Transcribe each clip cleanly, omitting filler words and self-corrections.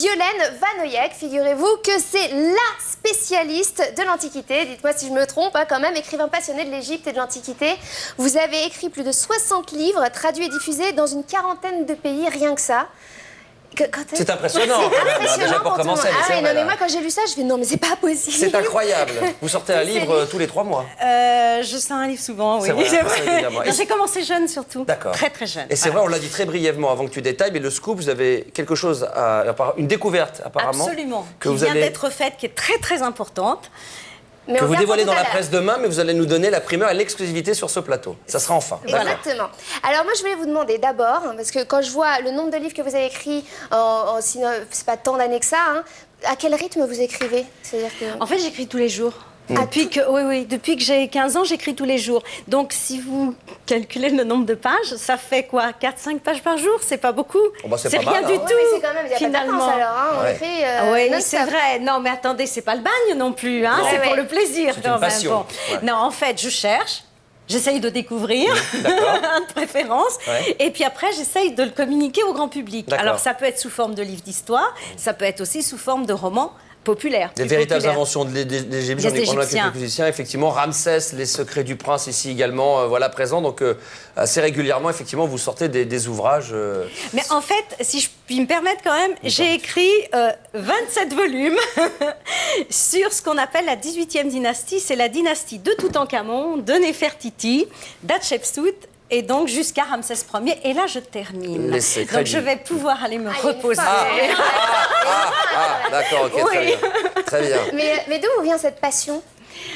Violaine Vanoyek, figurez-vous que c'est la spécialiste de l'Antiquité. Dites-moi si je me trompe, hein, quand même, écrivain passionné de l'Égypte et de l'Antiquité. Vous avez écrit plus de 60 livres, traduits et diffusés dans une quarantaine de pays, rien que ça. C'est impressionnant, déjà pour commencer. Ah oui, non, mais moi, quand j'ai lu ça, je fais non, mais c'est pas possible. C'est incroyable. Vous sortez un livre tous les 3 mois. Je sors un livre souvent, oui. C'est vrai. J'ai commencé jeune surtout. D'accord. Très, très jeune. Et c'est vrai, on l'a dit très brièvement avant que tu détailles, mais le scoop, vous avez quelque chose, une découverte apparemment. Absolument. Que qui vous vient allez... d'être faite, qui est très, très importante. Mais que vous dévoilez dans la presse presse demain, mais vous allez nous donner la primeur et l'exclusivité sur ce plateau. Ça sera enfin. Exactement. Alors moi, je voulais vous demander d'abord, parce que quand je vois le nombre de livres que vous avez écrits, c'est pas tant d'années que ça, hein, à quel rythme vous écrivez? C'est-à-dire que... En fait, j'écris tous les jours. Depuis que j'ai 15 ans, j'écris tous les jours. Donc, si vous calculez le nombre de pages, ça fait quoi? 4-5 pages par jour? C'est pas beaucoup. Oh bah c'est rien mal, du hein. tout, Oui, mais c'est quand même, il y a finalement. pas de vacances, alors, hein, on écrit oui, non-stop. c'est vrai. Non, mais attendez, c'est pas le bagne non plus, hein. C'est pour le plaisir, C'est quand une même. passion. Bon. Ouais. Non, en fait, je cherche. J'essaye de découvrir, de préférence. Ouais. Et puis après, j'essaye de le communiquer au grand public. D'accord. Alors, ça peut être sous forme de livres d'histoire, ça peut être aussi sous forme de romans populaires. Des plus véritables populaires. inventions de l'Égypte. Des J'en ai parlé avec Égyptiens. quelques musiciens. Effectivement, Ramsès, les secrets du prince ici également, voilà, présent. Donc, assez régulièrement, effectivement, vous sortez des ouvrages. Mais en fait, si je puis me permettre quand même, j'ai écrit 27 volumes sur ce qu'on appelle la 18e dynastie. C'est la dynastie de Toutankhamon, de Néfertiti, d'Hatshepsut, et donc jusqu'à Ramsès Ier. Et là, je termine. Les secrets Donc du- je vais pouvoir aller me il est reposer. fort. D'accord, ok, très Oui. bien. Très bien. Mais d'où vous vient cette passion?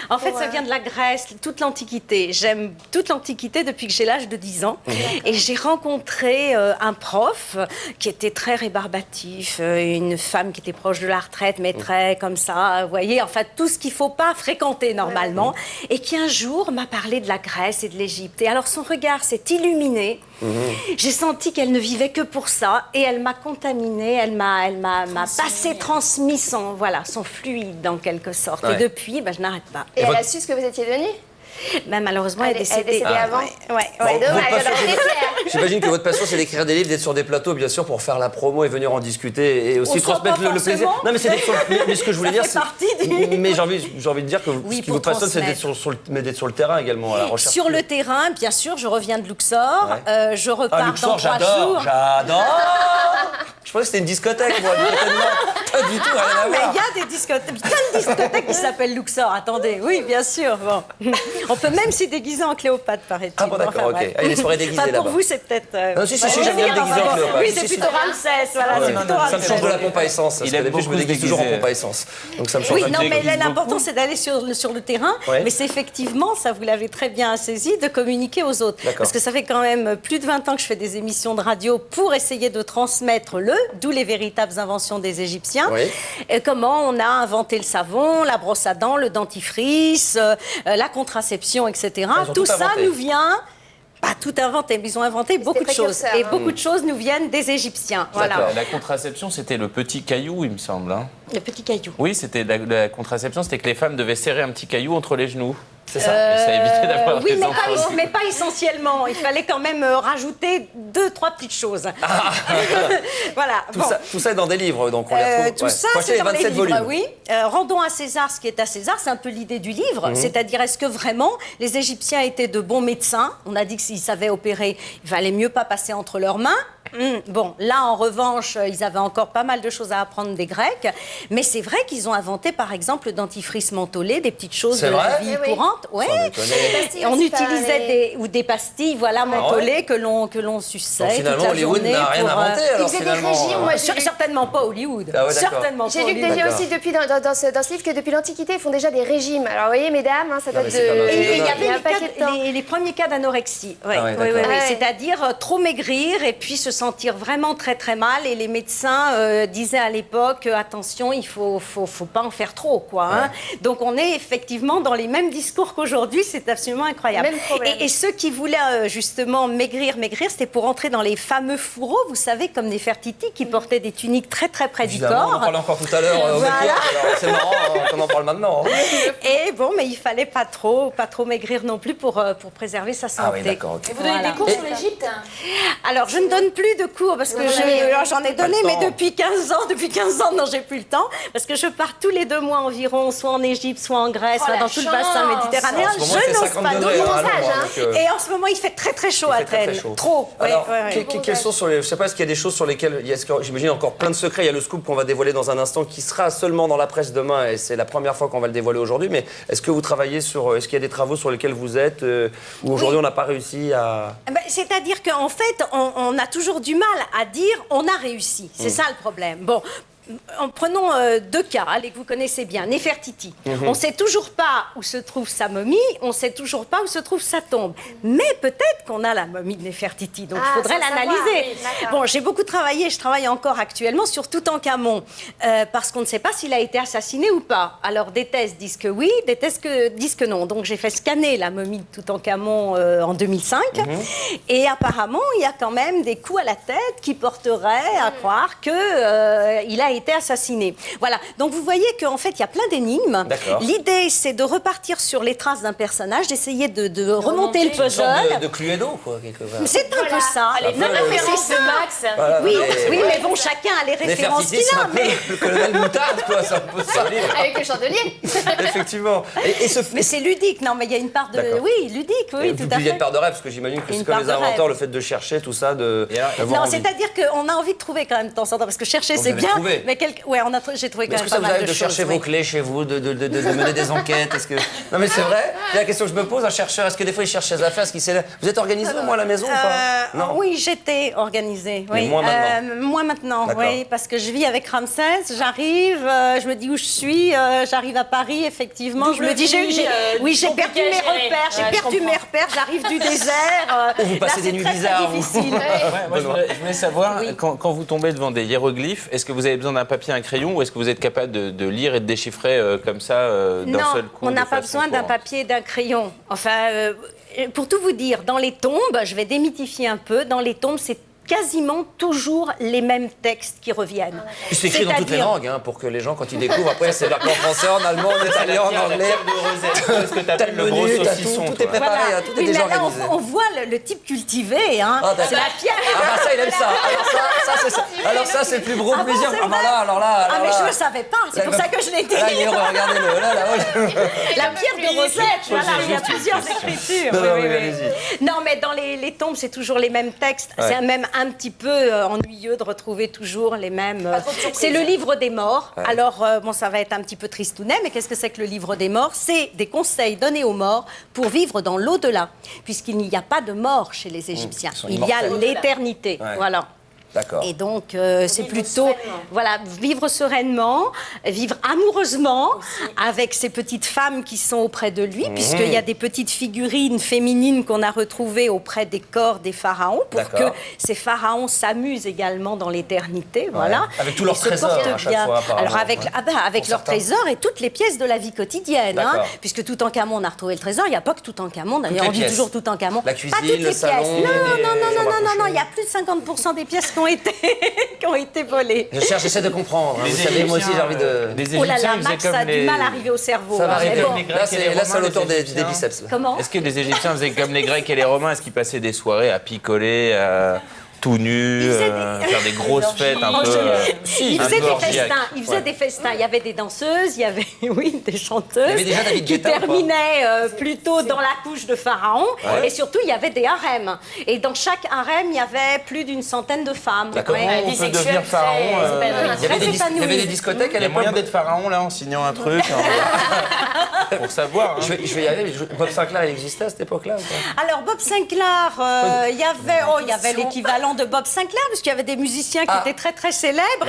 En fait, ça vient de la Grèce, toute l'Antiquité. J'aime toute l'Antiquité depuis que j'ai l'âge de 10 ans. Et j'ai rencontré un prof qui était très rébarbatif, une femme qui était proche de la retraite, mais très comme ça, vous voyez, enfin, tout ce qu'il ne faut pas fréquenter normalement. Et qui un jour m'a parlé de la Grèce et de l'Égypte. Et alors, son regard s'est illuminé. J'ai senti qu'elle ne vivait que pour ça. Et elle m'a contaminée, elle m'a transmis son fluide, en quelque sorte. Ouais. Et depuis, je n'arrête pas. Et elle votre- a su ce que vous étiez devenue? Malheureusement, Elle est décédée avant. Ouais. C'est dommage, votre alors passion, c'est clair. J'imagine que votre passion, c'est d'écrire des livres, d'être sur des plateaux, bien sûr, pour faire la promo et venir en discuter et aussi On sent transmettre pas le plaisir. forcément. Non, mais c'est mais ce que je voulais Ça dire, fait partie mais j'ai envie de dire que Oui, ce qui pour vous passionne, c'est d'être transmettre. d'être sur le terrain également, à la recherche. Sur le terrain, bien sûr, je reviens de Luxor. Ouais. Je repars Luxor, dans 3 jours. j'adore. Je pensais que c'était une discothèque, moi, pas du tout, rien à Mais voir. il y a des discothèques, plein de discothèques qui s'appellent Luxor. Attendez, oui, bien sûr. Bon. On peut même s'y déguiser en Cléopâtre, paraît-il. Ah bon, d'accord, ok. bref. Ah, il y a des soirées déguisées Enfin, là-bas. pour vous, c'est peut-être... Non, si, j'aime bien me déguiser en Cléopâtre. Oui, Si, c'est si, plutôt si. Ramsès, voilà, c'est plutôt Ça me Ramsès. change de la pompe à essence. Parce Il que aime d'habitude, je me beaucoup se déguise toujours en déguiser. pompe à essence. Donc ça me change Oui, un non, petit peu. mais l'important, c'est d'aller sur le terrain. Ouais. Mais c'est effectivement, ça vous l'avez très bien saisi, de communiquer aux autres. D'accord. Parce que ça fait quand même plus de 20 ans que je fais des émissions de radio pour essayer de transmettre d'où les véritables inventions des Égyptiens. Oui. Et comment on a inventé le savon, la brosse à dents, le dentifrice, la contraception, etc. Ils ont Tout tout ça inventé. nous vient... Pas tout inventé, mais ils ont inventé beaucoup de choses. précurseurs, Et hein. beaucoup de choses nous viennent des Égyptiens. Voilà. La contraception, c'était le petit caillou, il me semble. Hein. Le petit caillou. Oui, c'était la contraception, c'était que les femmes devaient serrer un petit caillou entre les genoux. C'est ça. Et ça évitait d'avoir Oui, des mais enfants. mais pas essentiellement. Il fallait quand même rajouter 2-3 petites choses. Voilà. Bon. Tout ça est dans des livres, donc on les retrouve. Tout ouais. ça, Voici c'est les dans les 27 livres, volumes. oui. Rendons à César ce qui est à César, c'est un peu l'idée du livre. C'est-à-dire, est-ce que vraiment les Égyptiens étaient de bons médecins? On a dit que s'ils savaient opérer, il valait mieux pas passer entre leurs mains. Bon, là, en revanche, ils avaient encore pas mal de choses à apprendre des Grecs. Mais c'est vrai qu'ils ont inventé, par exemple, le dentifrice mentholé, des petites choses C'est de la vrai vie Oui. courante. Ouais. Sans déconner. Et on utilisait des pastilles, voilà, mentholées que l'on suçait. Donc finalement, toute la Hollywood journée n'a rien pour, inventé, alors Ils faisaient des finalement. régimes, moi, j'ai lu. Certainement pas Hollywood. Ah ouais, d'accord. Certainement J'ai pas lu que Hollywood. déjà aussi depuis dans ce livre que depuis l'Antiquité, ils font déjà des régimes. Alors, vous voyez, mesdames, hein, ça Non, date mais de... c'est quand même Et il y Donald. avait un paquet de temps. les premiers cas d'anorexie. Ouais, Ah ouais, oui, oui, d'accord. oui. Ah ouais. C'est-à-dire trop maigrir et puis se sentir vraiment très très mal. Et les médecins disaient à l'époque, attention, il faut pas en faire trop, quoi. Hein. Donc on est effectivement dans les mêmes discours qu'aujourd'hui, c'est absolument incroyable. Même problème. Et ceux qui voulaient justement maigrir, c'était pour entrer dans les fameux fourreaux, vous savez, comme Néfertiti, qui portaient des tuniques très très près du Évidemment, on en corps. parlait encore tout à l'heure au Voilà. Vecchia, alors c'est marrant qu'on en parle maintenant. Et bon, mais il fallait pas trop maigrir non plus pour préserver sa santé. Ah oui, d'accord, ok. Vous donnez des cours sur l'Égypte? Alors, je ne donne plus plus de cours parce que j'en ai donné, mais depuis 15 ans, non, j'ai plus le temps parce que je pars tous les 2 mois environ, soit en Égypte, soit en Grèce, soit dans tout le bassin méditerranéen. En ce moment, il fait 50 degrés, hein, à Londres, donc, Et en ce moment, il fait très très chaud à Athènes. Trop. Alors, quelles sont sur les... Je sais pas, est-ce qu'il y a des choses sur lesquelles... J'imagine encore plein de secrets. Il y a le scoop qu'on va dévoiler dans un instant qui sera seulement dans la presse demain et c'est la première fois qu'on va le dévoiler aujourd'hui. Mais est-ce que vous travaillez sur... Est-ce qu'il y a des travaux sur lesquels vous êtes où aujourd'hui on n'a pas réussi à... C'est-à-dire qu'en fait, on a toujours du mal à dire on a réussi. C'est ça le problème. Bon. Prenons 2 cas, allez, que vous connaissez bien. Néfertiti. On ne sait toujours pas où se trouve sa momie, on ne sait toujours pas où se trouve sa tombe. Mais peut-être qu'on a la momie de Néfertiti, donc il faudrait l'analyser. Bon, j'ai beaucoup travaillé, je travaille encore actuellement sur Toutankhamon, parce qu'on ne sait pas s'il a été assassiné ou pas. Alors des thèses disent que oui, des thèses disent que non. Donc j'ai fait scanner la momie de Toutankhamon en 2005, et apparemment il y a quand même des coups à la tête qui porteraient à croire que il a été assassiné. Voilà. Donc vous voyez qu'en fait, il y a plein d'énigmes. L'idée, c'est de repartir sur les traces d'un personnage, d'essayer de remonter le puzzle. Une sorte de Cluedo, quoi, quelque part. C'est un peu ça. Les références de Max. Voilà, Oui, mais bon, chacun a les références qu'il a. Mais le colonel Moutarde, quoi, c'est un peu ça. Avec le chandelier. Effectivement. Mais c'est ludique, non, mais il y a une part de... Oui, ludique, oui, tout à fait. Il y a une part de rêve, parce que j'imagine que c'est comme les inventeurs, le fait de chercher tout ça, de... Non, c'est-à-dire qu'on a envie de trouver quand même de temps en temps, parce que chercher, c'est bien. Mais j'ai trouvé quand même pas mal de choses. Est-ce que ça vous arrive de chercher vos clés chez vous, de mener des enquêtes? Non, mais c'est vrai. C'est la question que je me pose, un chercheur, est-ce que des fois il cherche ses affaires? Vous êtes organisé, moi, à la maison ou pas? Non. Oui, j'étais organisée. Mais oui. moins maintenant. Moins maintenant, oui, parce que je vis avec Ramsès, j'arrive, je me dis où je suis, j'arrive à Paris, effectivement, je me dis, j'ai perdu mes repères, j'arrive du désert. Vous passez des nuits bizarres. Difficile. Moi, je voulais savoir, quand vous tombez devant des hiéroglyphes, est-ce que vous avez besoin d'un papier, un crayon, ou est-ce que vous êtes capable de lire et de déchiffrer comme ça d'un seul coup? Non, on n'a pas besoin d'un papier et d'un crayon. Enfin, pour tout vous dire, dans les tombes, je vais démythifier un peu, dans les tombes, c'est quasiment toujours les mêmes textes qui reviennent. C'est écrit dans toutes les langues, hein, pour que les gens, quand ils découvrent, après, c'est en français, en allemand, en italien, en anglais. Est-ce que tu as le gros saucisson? Tout est préparé, voilà. Tout est déjà organisé. On voit le type cultivé, hein. C'est la pierre. Ah bah ça, il aime ça. Alors ça, c'est le plus gros plaisir. Alors là. Mais je ne le savais pas, c'est pour ça que je l'ai dit. Là, il est heureux, regardez-le. Là. La pierre de Rosette, voilà, il y a plusieurs écritures. Non, mais dans les tombes, c'est toujours les mêmes textes. C'est même un petit peu ennuyeux de retrouver toujours les mêmes... C'est le livre des morts. Alors, ça va être un petit peu tristounet, mais qu'est-ce que c'est que le livre des morts? C'est des conseils donnés aux morts pour vivre dans l'au-delà, puisqu'il n'y a pas de mort chez les Égyptiens. Il y a l'éternité. Voilà. D'accord. Et donc, c'est plutôt, vivre sereinement, vivre amoureusement avec ces petites femmes qui sont auprès de lui, puisqu'il y a des petites figurines féminines qu'on a retrouvées auprès des corps des pharaons, pour que ces pharaons s'amusent également dans l'éternité, voilà. Avec tous leurs trésors, à chaque fois, apparemment. Alors, avec leurs trésors et toutes les pièces de la vie quotidienne, hein, puisque Toutankhamon, on a retrouvé le trésor, il n'y a pas que Toutankhamon, d'ailleurs, on dit toujours Toutankhamon. La cuisine, pas toutes le les salon, pièces. Non, il y a plus de 50% des pièces qui ont été volées. J'essaie de comprendre. Vous savez, moi aussi, j'ai envie de... Oh là là, Max a du mal à arriver au cerveau. Ça va arriver. Bon. Là, c'est l'auteur des biceps. Comment? Est-ce que les Égyptiens faisaient comme les Grecs et les Romains? Est-ce qu'ils passaient des soirées à picoler, tout nus, faire des grosses fêtes un peu... Ils faisaient des festins. Il y avait des danseuses, il y avait, des chanteuses. Il y avait déjà David qui Guetta, terminaient plutôt dans la couche de Pharaon. Et surtout, il y avait des harems. Et dans chaque harem, il y avait plus d'une centaine de femmes. D'accord. On peut devenir pharaon. Il y avait des discothèques à Il y a l'époque. moyen d'être pharaon, là, en signant un truc. Pour savoir. Je vais y aller, mais Bob Sinclair, il existait à cette époque-là ou pas? Alors, Bob Sinclair, il y avait l'équivalent de Bob Sinclair, parce qu'il y avait des musiciens qui étaient très très célèbres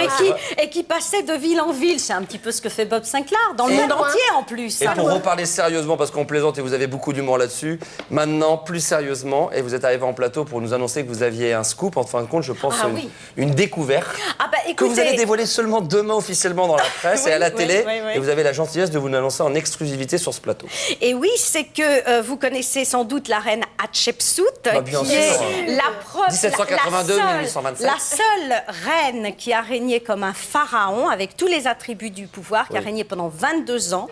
et qui passaient de ville en ville. C'est un petit peu ce que fait Bob Sinclair, dans le monde entier en plus. Et pour reparler sérieusement, parce qu'on plaisante et vous avez beaucoup d'humour là-dessus, maintenant, plus sérieusement, et vous êtes arrivé en plateau pour nous annoncer que vous aviez un scoop, en fin de compte, je pense, une découverte, que vous allez dévoiler seulement demain officiellement dans la presse et à la télé, et vous avez la gentillesse de vous l'annoncer en exclusivité sur ce plateau. Et oui, c'est que vous connaissez sans doute la reine Hatshepsut, qui est la preuve... 1789, 1822-1827. La seule reine qui a régné comme un pharaon, avec tous les attributs du pouvoir, qui a régné pendant 22 ans.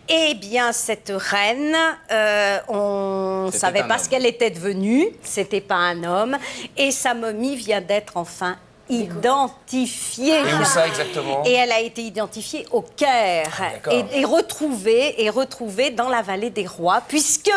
Eh bien, cette reine, on ne savait pas ce qu'elle était devenue. C'était pas un homme. Et sa momie vient d'être enfin identifiée. Et où ça exactement? Et elle a été identifiée au Caire et retrouvée dans la vallée des rois, puisque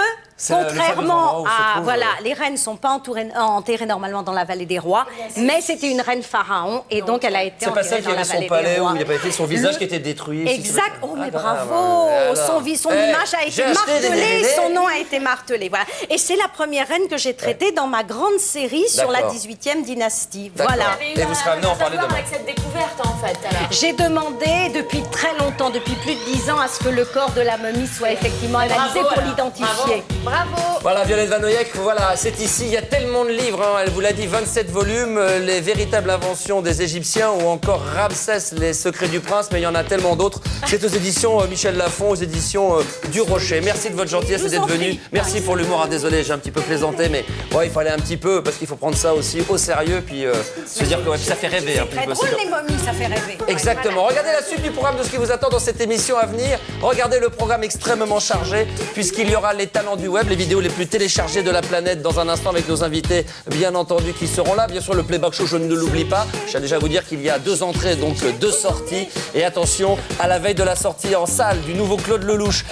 contrairement à les reines ne sont pas enterrées normalement dans la vallée des rois, mais c'était une reine pharaon et donc elle a été enterrée dans la vallée des rois. C'est pas celle qui avait son palais où il n'y a pas été son visage qui était détruit. Exact. Oh mais bravo. Son image a été martelée, son nom a été martelé. Voilà. Et c'est la première reine que j'ai traitée dans ma grande série sur la 18e dynastie. Voilà. Et vous serez amené à en parler demain. Avec cette découverte en fait. J'ai demandé depuis très longtemps, depuis plus de 10 ans, à ce que le corps de la momie soit effectivement analysé pour l'identifier. Bravo. Voilà, Violette Van Oeyeck, voilà, c'est ici. Il y a tellement de livres, hein, elle vous l'a dit, 27 volumes, les véritables inventions des Égyptiens ou encore Ramsès, les secrets du prince, mais il y en a tellement d'autres. C'est aux éditions Michel Lafon, aux éditions du Rocher. Merci de votre gentillesse et d'être venu. Merci pour l'humour. Ah, désolé, j'ai un petit peu plaisanté, mais ouais, il fallait un petit peu, parce qu'il faut prendre ça aussi au sérieux, puis se dire que ça fait rêver. C'est très drôle, les momies, ça fait rêver. Exactement. Regardez la suite du programme de ce qui vous attend dans cette émission à venir. Regardez le programme extrêmement chargé, puisqu'il y aura les talents du web, les vidéos les plus téléchargées de la planète dans un instant avec nos invités, bien entendu, qui seront là. Bien sûr, le Playback Show, je ne l'oublie pas. Je tiens déjà à vous dire qu'il y a 2 entrées, donc 2 sorties. Et attention, à la veille de la sortie en salle du nouveau Claude Lelouch.